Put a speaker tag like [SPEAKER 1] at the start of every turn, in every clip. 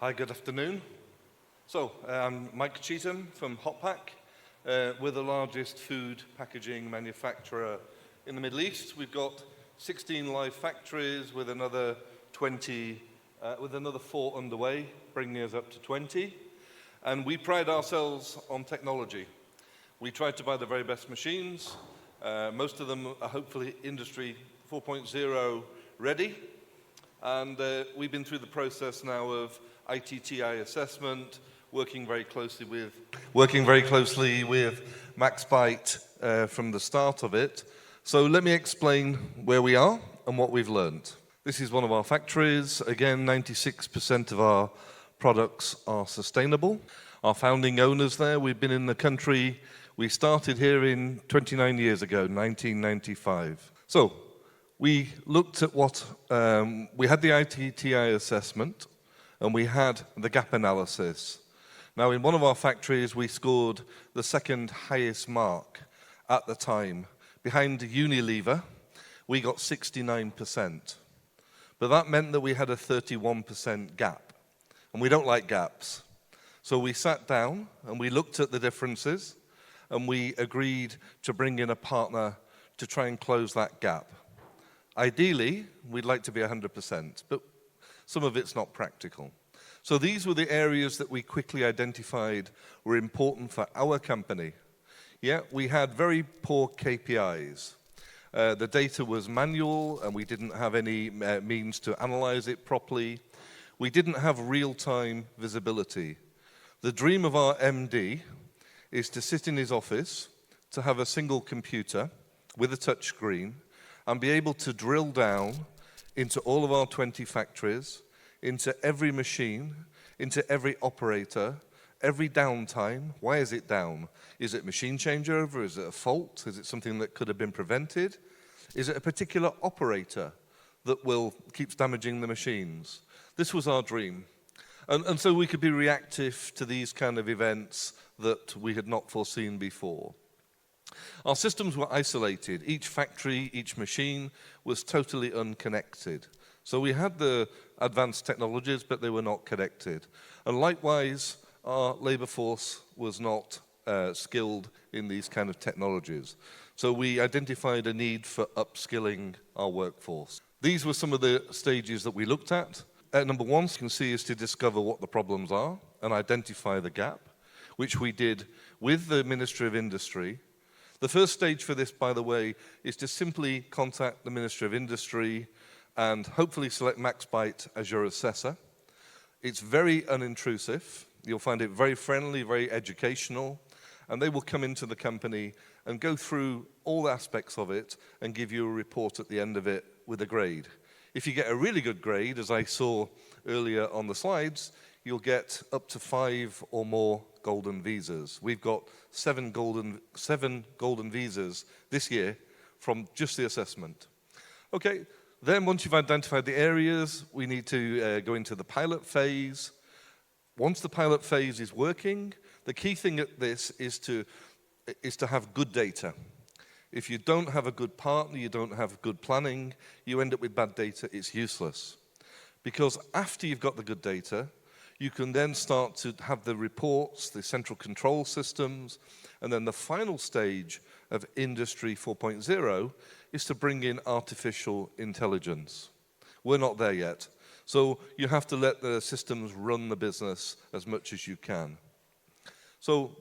[SPEAKER 1] Hi, good afternoon. I'm Mike Cheetham from Hotpack. We're the largest food packaging manufacturer in the Middle East. We've got 16 live factories with another 4 underway, bringing us up to 20. And we pride ourselves on technology. We try to buy the very best machines. Most of them are hopefully Industry 4.0 ready. And we've been through the process now of ITTI assessment, working very closely with Maxbyte from the start of it. So let me explain where we are and what we've learned. This is one of our factories. Again, 96% of our products are sustainable. Our founding owners there, we've been in the country, we started here in 29 years ago, 1995. So we looked at we had the ITTI assessment, and we had the gap analysis. Now, in one of our factories, we scored the second highest mark at the time. Behind Unilever, we got 69%. But that meant that we had a 31% gap. And we don't like gaps. So we sat down, and we looked at the differences, and we agreed to bring in a partner to try and close that gap. Ideally, we'd like to be 100%, but some of it's not practical. So these were the areas that we quickly identified were important for our company. Yeah, we had very poor KPIs. The data was manual, and we didn't have any means to analyze it properly. We didn't have real-time visibility. The dream of our MD is to sit in his office, to have a single computer with a touch screen, and be able to drill down into all of our 20 factories, into every machine, into every operator, every downtime. Why is it down? Is it machine changeover? Is it a fault? Is it something that could have been prevented? Is it a particular operator that keeps damaging the machines? This was our dream. And so we could be reactive to these kind of events that we had not foreseen before. Our systems were isolated. Each factory, each machine was totally unconnected. So we had the advanced technologies, but they were not connected. And likewise, our labor force was not skilled in these kind of technologies. So we identified a need for upskilling our workforce. These were some of the stages that we looked at. Number one, you can see, is to discover what the problems are and identify the gap, which we did with the Ministry of Industry. The first stage for this, by the way, is to simply contact the Ministry of Industry and hopefully select Maxbyte as your assessor. It's very unintrusive. You'll find it very friendly, very educational, and they will come into the company and go through all aspects of it and give you a report at the end of it with a grade. If you get a really good grade, as I saw earlier on the slides, you'll get up to 5 or more golden visas. We've got 7 golden visas this year from just the assessment. Okay, then once you've identified the areas, we need to go into the pilot phase. Once the pilot phase is working, the key thing at this is to have good data. If you don't have a good partner, you don't have good planning, you end up with bad data, it's useless. Because after you've got the good data, you can then start to have the reports, the central control systems, and then the final stage of Industry 4.0 is to bring in artificial intelligence. We're not there yet. So you have to let the systems run the business as much as you can. So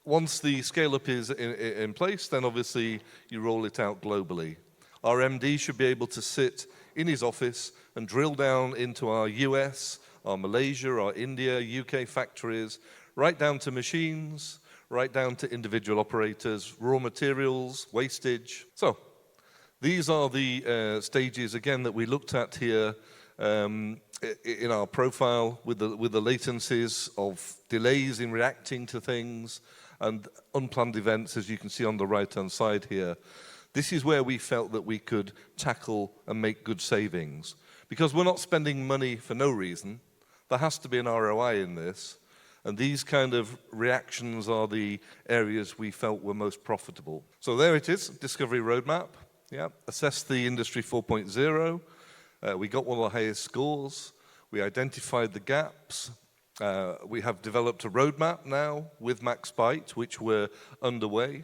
[SPEAKER 1] once the scale-up is in place, then obviously you roll it out globally. Our MD should be able to sit in his office and drill down into our US, our Malaysia, our India, UK factories, right down to machines, right down to individual operators, raw materials, wastage. So these are the stages, again, that we looked at here in our profile with the latencies of delays in reacting to things and unplanned events, as you can see on the right-hand side here. This is where we felt that we could tackle and make good savings. Because we're not spending money for no reason. There has to be an ROI in this. And these kind of reactions are the areas we felt were most profitable. So there it is, Discovery Roadmap. Yeah, assess the Industry 4.0. We got one of the highest scores. We identified the gaps. We have developed a roadmap now with Maxbyte, which we're underway.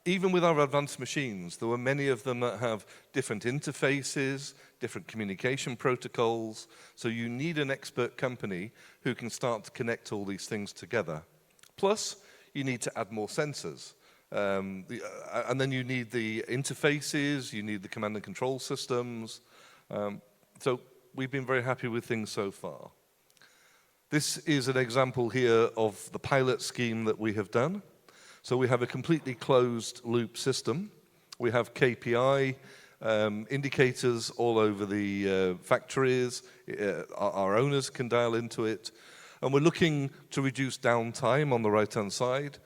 [SPEAKER 1] Even with our advanced machines, there were many of them that have different interfaces, different communication protocols. So you need an expert company who can start to connect all these things together. Plus, you need to add more sensors. And then you need the interfaces, you need the command and control systems. So we've been very happy with things so far. This is an example here of the pilot scheme that we have done. So we have a completely closed loop system. We have KPI indicators all over the factories. Our owners can dial into it. And we're looking to reduce downtime on the right-hand side.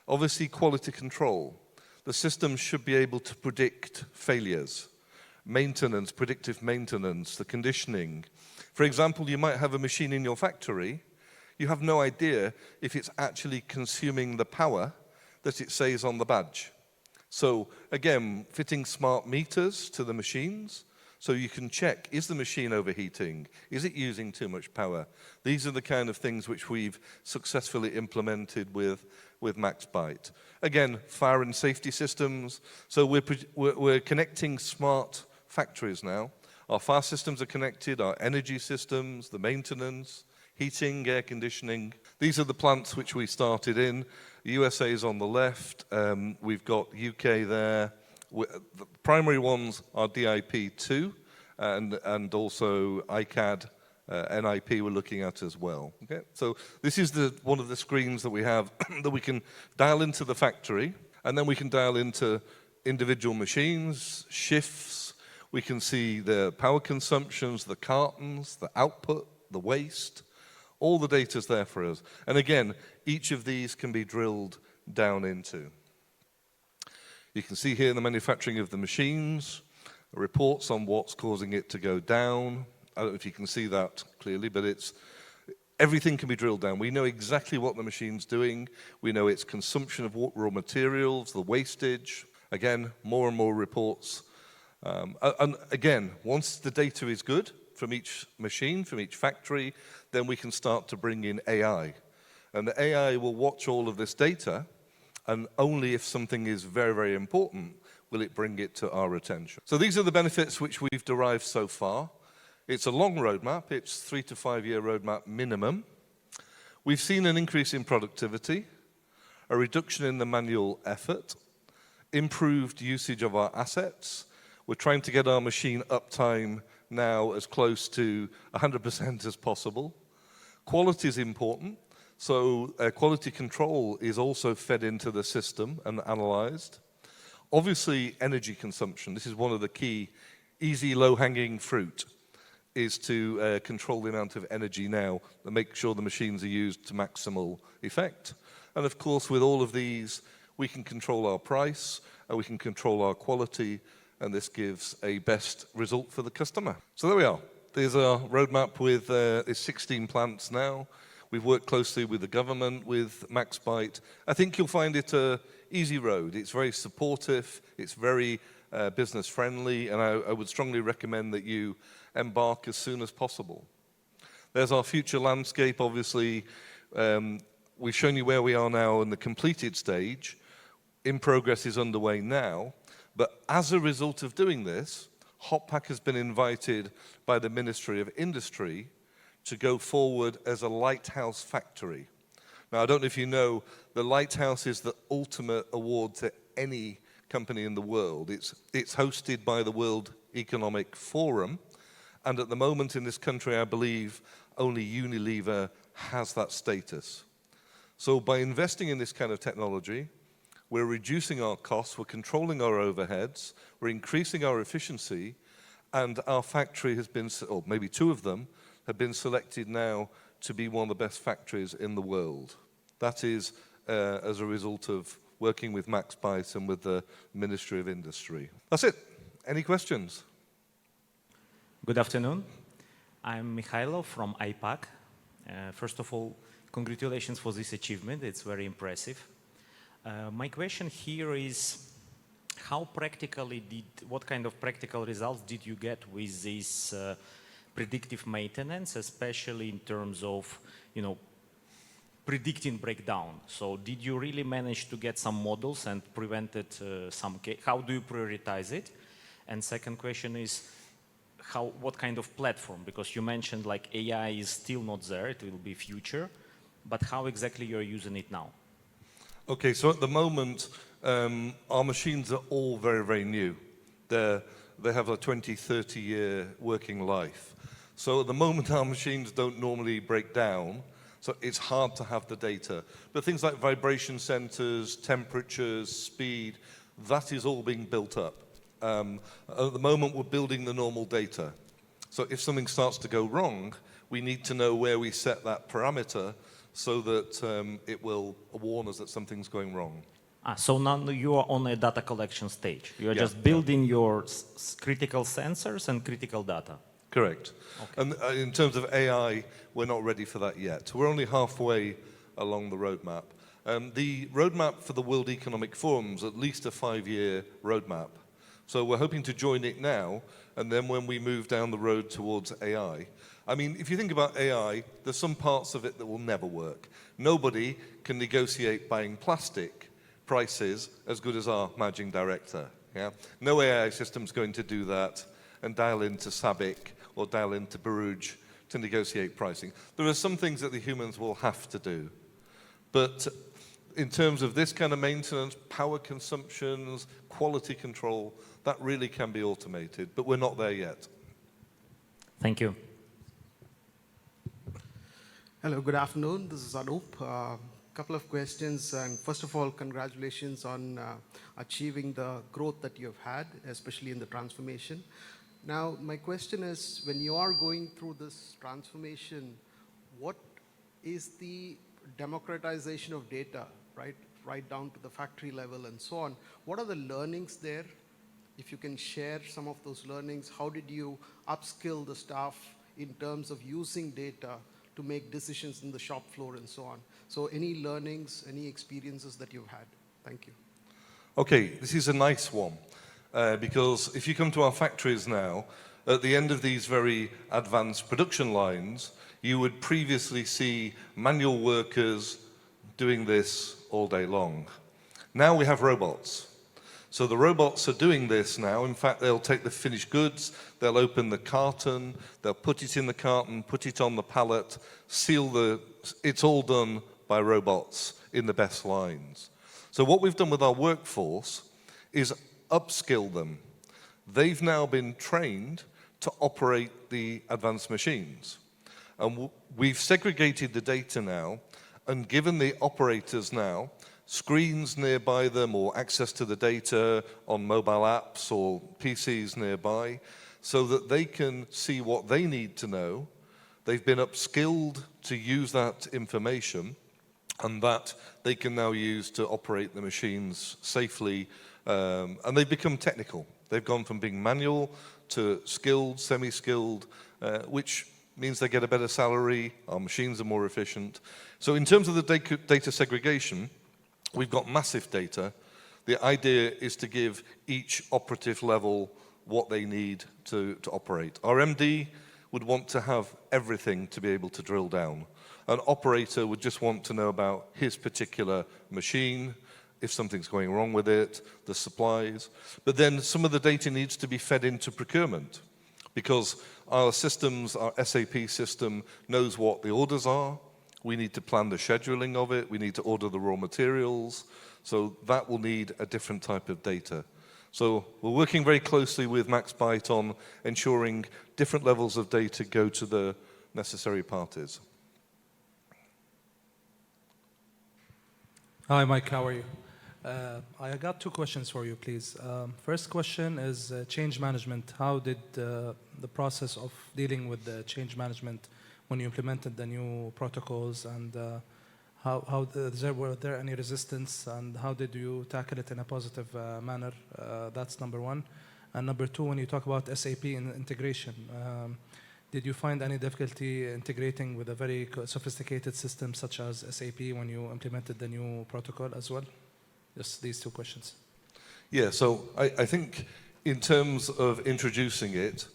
[SPEAKER 1] Obviously, quality control. The system should be able to predict failures, maintenance, predictive maintenance, the conditioning. For example, you might have a machine in your factory. You have no idea if it's actually consuming the power that it says on the badge. So again, fitting smart meters to the machines so you can check, is the machine overheating? Is it using too much power? These are the kind of things which we've successfully implemented with Maxbyte. Again, fire and safety systems. So we're connecting smart factories now. Our fire systems are connected, our energy systems, the maintenance, heating, air conditioning. These are the plants which we started in. The USA is on the left. We've got UK there. The primary ones are DIP2 and also ICAD, NIP we're looking at as well. Okay? So this is one of the screens that we have that we can dial into the factory, and then we can dial into individual machines, shifts. We can see the power consumptions, the cartons, the output, the waste. All the data's there for us. And again, each of these can be drilled down into. You can see here the manufacturing of the machines, reports on what's causing it to go down. I don't know if you can see that clearly, but everything can be drilled down. We know exactly what the machine's doing. We know its consumption of raw materials, the wastage. Again, more and more reports. And again, once the data is good from each machine, from each factory, then we can start to bring in AI. And the AI will watch all of this data, and only if something is very, very important will it bring it to our attention. So these are the benefits which we've derived so far. It's a long roadmap. It's 3 to 5 year roadmap minimum. We've seen an increase in productivity, a reduction in the manual effort, improved usage of our assets. We're trying to get our machine uptime now as close to 100% as possible. Quality is important, so quality control is also fed into the system and analyzed. Obviously, energy consumption. This is one of the key, easy, low-hanging fruit, is to control the amount of energy now and make sure the machines are used to maximal effect. And of course, with all of these, we can control our price, and we can control our quality, and this gives a best result for the customer. So there we are. There's our roadmap with 16 plants now. We've worked closely with the government, with Maxbyte. I think you'll find it an easy road. It's very supportive, it's very business friendly, and I would strongly recommend that you embark as soon as possible. There's our future landscape, obviously. We've shown you where we are now in the completed stage. In progress is underway now. But as a result of doing this, Hotpack has been invited by the Ministry of Industry to go forward as a lighthouse factory. Now, I don't know if you know, the lighthouse is the ultimate award to any company in the world. It's hosted by the World Economic Forum, and at the moment in this country, I believe only Unilever has that status. So by investing in this kind of technology, we're reducing our costs, we're controlling our overheads, we're increasing our efficiency, and our factory has been, or maybe 2 of them, have been selected now to be one of the best factories in the world. That is as a result of working with Maxbyte and with the Ministry of Industry. That's it. Any questions?
[SPEAKER 2] Good afternoon. I'm Mikhailo from IPAC. First of all, congratulations for this achievement. It's very impressive. My question here is, what kind of practical results did you get with this predictive maintenance, especially in terms of, predicting breakdown. So did you really manage to get some models and prevented how do you prioritize it? And second question is, what kind of platform? Because you mentioned like AI is still not there, it will be future, but how exactly you're using it now?
[SPEAKER 1] Okay, so at the moment, our machines are all very, very new. They have a 20, 30-year working life. So at the moment, our machines don't normally break down, so it's hard to have the data. But things like vibration sensors, temperatures, speed, that is all being built up. At the moment, we're building the normal data. So if something starts to go wrong, we need to know where we set that parameter so that it will warn us that something's going wrong.
[SPEAKER 2] So now you are on a data collection stage. You are
[SPEAKER 1] Yeah,
[SPEAKER 2] just building your critical sensors and critical data.
[SPEAKER 1] Correct.
[SPEAKER 2] Okay.
[SPEAKER 1] And in terms of AI, we're not ready for that yet. We're only halfway along the roadmap. The roadmap for the World Economic Forum is at least a 5-year roadmap. So we're hoping to join it now, and then when we move down the road towards AI. I mean, if you think about AI, there's some parts of it that will never work. Nobody can negotiate buying plastic prices as good as our managing director. Yeah? No AI system's going to do that and dial into SABIC or dial into Baruch to negotiate pricing. There are some things that the humans will have to do. But in terms of this kind of maintenance, power consumptions, quality control, that really can be automated, but we're not there yet.
[SPEAKER 2] Thank you.
[SPEAKER 3] Hello, good afternoon. This is Anup. Couple of questions, and first of all, congratulations on achieving the growth that you've had, especially in the transformation. Now, my question is, when you are going through this transformation, what is the democratization of data, right down to the factory level and so on? What are the learnings there? If you can share some of those learnings, how did you upskill the staff in terms of using data to make decisions in the shop floor and so on? So any learnings, any experiences that you've had? Thank you.
[SPEAKER 1] Okay, this is a nice one, because if you come to our factories now, at the end of these very advanced production lines, you would previously see manual workers doing this all day long. Now we have robots. So the robots are doing this now. In fact, they'll take the finished goods, they'll open the carton, they'll put it in the carton, put it on the pallet, it's all done by robots in the best lines. So what we've done with our workforce is upskill them. They've now been trained to operate the advanced machines. And we've segregated the data now and given the operators now screens nearby them or access to the data on mobile apps or PCs nearby so that they can see what they need to know. They've been upskilled to use that information and that they can now use to operate the machines safely, and they've become technical. They've gone from being manual to skilled, semi-skilled, which means they get a better salary, our machines are more efficient. So in terms of the data segregation, we've got massive data. The idea is to give each operative level what they need to operate. Our MD would want to have everything to be able to drill down. An operator would just want to know about his particular machine, if something's going wrong with it, the supplies. But then some of the data needs to be fed into procurement because our systems, our SAP system knows what the orders are. We need to plan the scheduling of it. We need to order the raw materials. So that will need a different type of data. So we're working very closely with Maxbyte on ensuring different levels of data go to the necessary parties.
[SPEAKER 4] Hi, Mike. How are you? I got 2 questions for you, please. First question is change management. How did the process of dealing with the change management when you implemented the new protocols, and were there any resistance, and how did you tackle it in a positive manner? That's number 1. And number 2, when you talk about SAP integration, did you find any difficulty integrating with a very sophisticated system such as SAP when you implemented the new protocol as well? Just these 2 questions.
[SPEAKER 1] Yeah, so I think in terms of introducing it,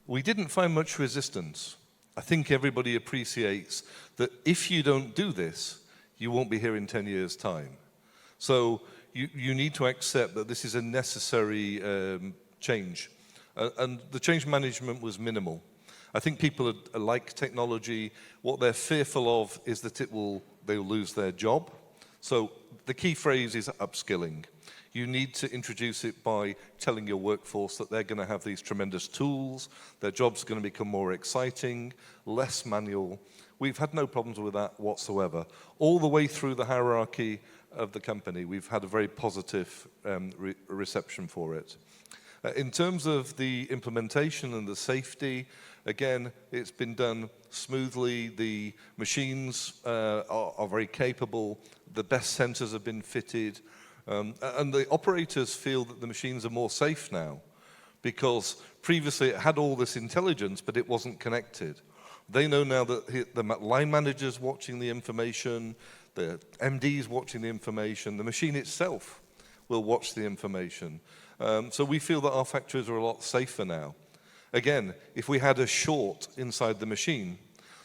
[SPEAKER 1] We didn't find much resistance. I think everybody appreciates that if you don't do this, you won't be here in 10 years' time. So you need to accept that this is a necessary change. And the change management was minimal. I think people like technology. What they're fearful of is that they'll lose their job. So the key phrase is upskilling. You need to introduce it by telling your workforce that they're going to have these tremendous tools, their job's going to become more exciting, less manual. We've had no problems with that whatsoever. All the way through the hierarchy of the company, we've had a very positive reception for it. In terms of the implementation and the safety, again, it's been done smoothly. The machines are very capable. The best sensors have been fitted. And the operators feel that the machines are more safe now because previously it had all this intelligence, but it wasn't connected. They know now that the line manager's watching the information, the MD's watching the information, the machine itself will watch the information. So we feel that our factories are a lot safer now. Again, if we had a short inside the machine,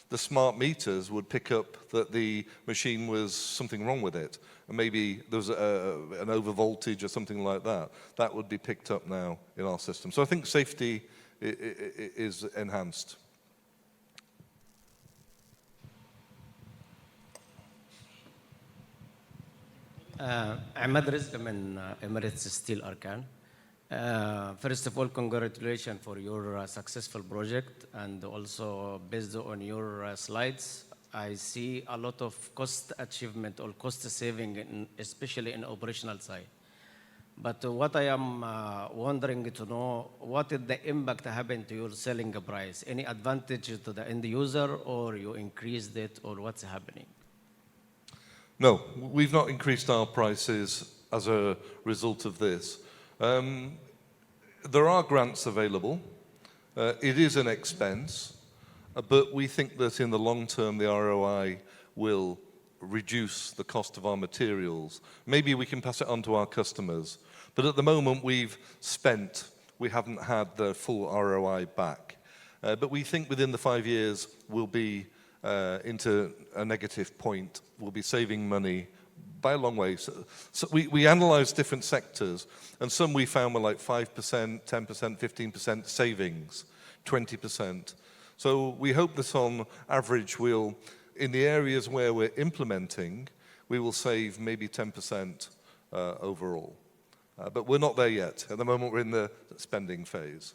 [SPEAKER 1] the smart meters would pick up that the machine was something wrong with it. And maybe there was an over voltage or something like that. That would be picked up now in our system. So I think safety is enhanced.
[SPEAKER 5] Ahmed Rizq من Emirates Steel Arkan. First of all, congratulations for your successful project, and also based on your slides, I see a lot of cost achievement or cost saving, especially in operational side. But what I am wondering to know, what is the impact happen to your selling price? Any advantage to the end user, or you increased it, or what's happening?
[SPEAKER 1] No, we've not increased our prices as a result of this. There are grants available. It is an expense, but we think that in the long term, the ROI will reduce the cost of our materials. Maybe we can pass it on to our customers. But at the moment, we haven't had the full ROI back. But we think within the 5 years, we'll be into a negative point. We'll be saving money by a long way. So we analyzed different sectors, and some we found were like 5%, 10%, 15% savings, 20%. So we hope that on average in the areas where we're implementing, we will save maybe 10% overall. But we're not there yet. At the moment, we're in the spending phase.